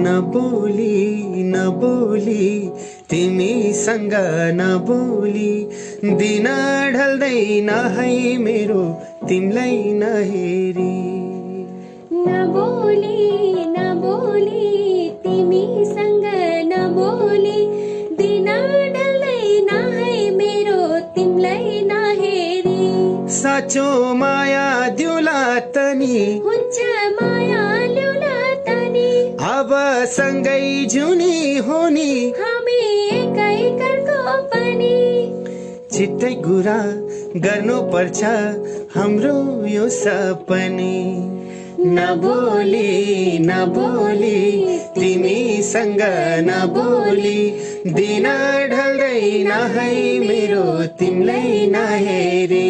नबोली तिमीसँग नबोली दिन ढल्दैन है मेरो तिमीलाई नहेरी नबोली तिमीसँग नबोली दिन ढल्दैन है मेरो तिमीलाई नहेरी साँचो माया दिउला तनी हुन्छ माया ल्याउला तनी अब सँगै जुनी होनी हामी एकै घरको पनि छिट्टै कुरा गर्नु पर्छ हाम्रो यो सपनी नबोली तिमीसँग नबोली दिन ढल्दैन है मेरो तिमीलाई नहेरी